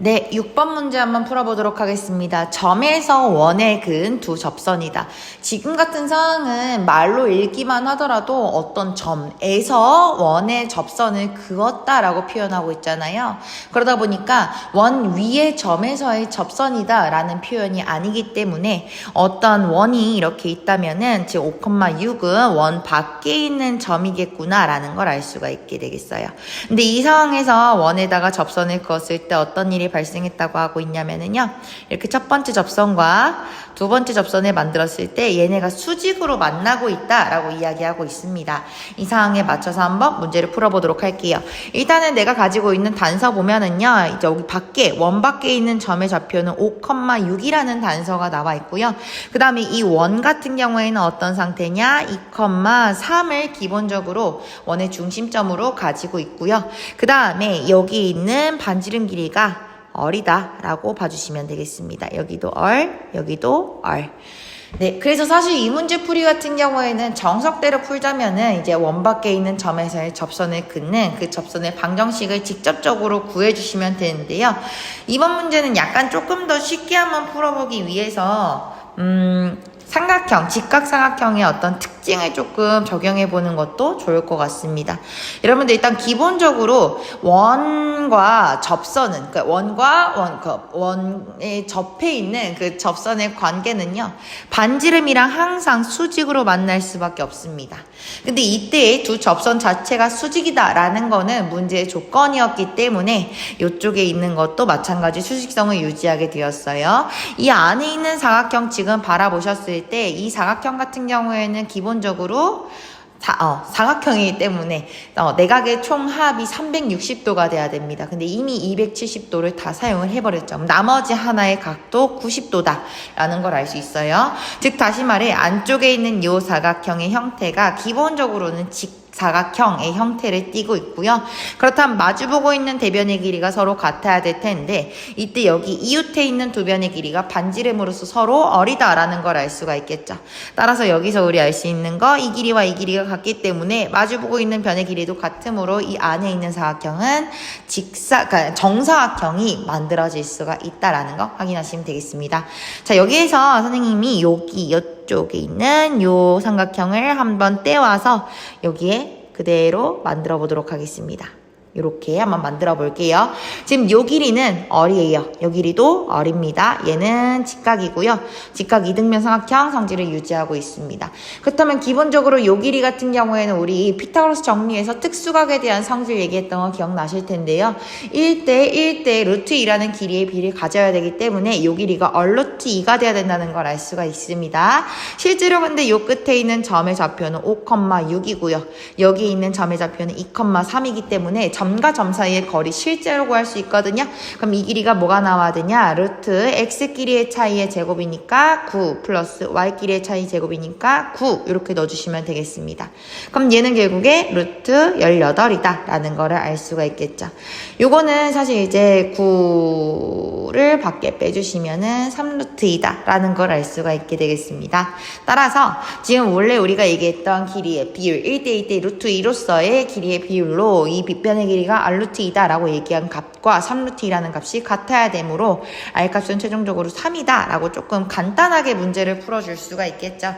네, 6번 문제 한번 풀어보도록 하겠습니다. 점에서 원에 그은 두 접선이다. 지금 같은 상황은 말로 읽기만 하더라도 어떤 점에서 원의 접선을 그었다라고 표현하고 있잖아요. 그러다 보니까 원 위의 점에서의 접선이다 라는 표현이 아니기 때문에 어떤 원이 이렇게 있다면은 지금 5,6은 원 밖에 있는 점이겠구나 라는 걸 알 수가 있게 되겠어요. 근데 이 상황에서 원에다가 접선을 그었을 때 어떤 일이 발생했다고 하고 있냐면은요, 이렇게 첫 번째 접선과 두 번째 접선을 만들었을 때 얘네가 수직으로 만나고 있다라고 이야기하고 있습니다. 이 상황에 맞춰서 한번 문제를 풀어보도록 할게요. 일단은 내가 가지고 있는 단서 보면은요, 이제 여기 밖에 원 밖에 있는 점의 좌표는 5,6이라는 단서가 나와 있고요. 그 다음에 이 원 같은 경우에는 어떤 상태냐, 2,3을 기본적으로 원의 중심점으로 가지고 있고요. 그 다음에 여기 있는 반지름 길이가 얼이다 라고 봐주시면 되겠습니다. 여기도 얼, 여기도 얼. 네, 그래서 사실 이 문제 풀이 같은 경우에는 정석대로 풀자면은 이제 원 밖에 있는 점에서의 접선을 긋는 그 접선의 방정식을 직접적으로 구해주시면 되는데요. 이번 문제는 약간 조금 더 쉽게 한번 풀어보기 위해서 삼각형, 직각삼각형의 어떤 특징을 조금 적용해 보는 것도 좋을 것 같습니다. 여러분들 일단 기본적으로 원과 접선은, 그러니까 원에 접해 있는 그 접선의 관계는요, 반지름이랑 항상 수직으로 만날 수밖에 없습니다. 근데 이때 두 접선 자체가 수직이다라는 거는 문제의 조건이었기 때문에 이쪽에 있는 것도 마찬가지 수직성을 유지하게 되었어요. 이 안에 있는 사각형 지금 바라보셨을 때 이 사각형 같은 경우에는 기본적으로 사각형이기 때문에 내각의 총합이 360도가 돼야 됩니다. 근데 이미 270도를 다 사용을 해버렸죠. 나머지 하나의 각도 90도다 라는 걸 알 수 있어요. 즉 다시 말해 안쪽에 있는 이 사각형의 형태가 기본적으로는 사각형의 형태를 띠고 있고요. 그렇다면 마주보고 있는 대변의 길이가 서로 같아야 될 텐데 이때 여기 이웃에 있는 두 변의 길이가 반지름으로서 서로 어리다라는 걸 알 수가 있겠죠. 따라서 여기서 우리 알 수 있는 거 이 길이와 이 길이가 같기 때문에 마주보고 있는 변의 길이도 같으므로 이 안에 있는 사각형은 그러니까 정사각형이 만들어질 수가 있다라는 거 확인하시면 되겠습니다. 자, 여기에서 선생님이 이쪽에 있는 요 삼각형을 한번 떼와서 여기에 그대로 만들어 보도록 하겠습니다. 이렇게 한번 만들어 볼게요. 지금 요 길이는 얼이에요. 요 길이도 얼입니다. 얘는 직각이고요. 직각 이등변 삼각형 성질을 유지하고 있습니다. 그렇다면 기본적으로 요 길이 같은 경우에는 우리 피타고라스 정리에서 특수각에 대한 성질 얘기했던 거 기억나실 텐데요. 1대 루트 2라는 길이의 비를 가져야 되기 때문에 요 길이가 얼루트 2가 돼야 된다는 걸 알 수가 있습니다. 실제로 근데 요 끝에 있는 점의 좌표는 5,6이고요. 여기 있는 점의 좌표는 2,3이기 때문에 점과 점 사이의 거리 실제로 구할 수 있거든요. 그럼 이 길이가 뭐가 나와야 되냐? 루트 x 길이의 차이의 제곱이니까 9 플러스 y 길이의 차이 제곱이니까 9 이렇게 넣어주시면 되겠습니다. 그럼 얘는 결국에 루트 18이다 라는 거를 알 수가 있겠죠. 요거는 사실 이제 9를 밖에 빼주시면은 3루트 2다 라는 걸 알 수가 있게 되겠습니다. 따라서 지금 원래 우리가 얘기했던 길이의 비율 1대1대 루트 2로서의 길이의 비율로 이 빗변의 길이가 R루트 2다 라고 얘기한 값과 3루트 2라는 값이 같아야 되므로 R값은 최종적으로 3이다 라고 조금 간단하게 문제를 풀어줄 수가 있겠죠.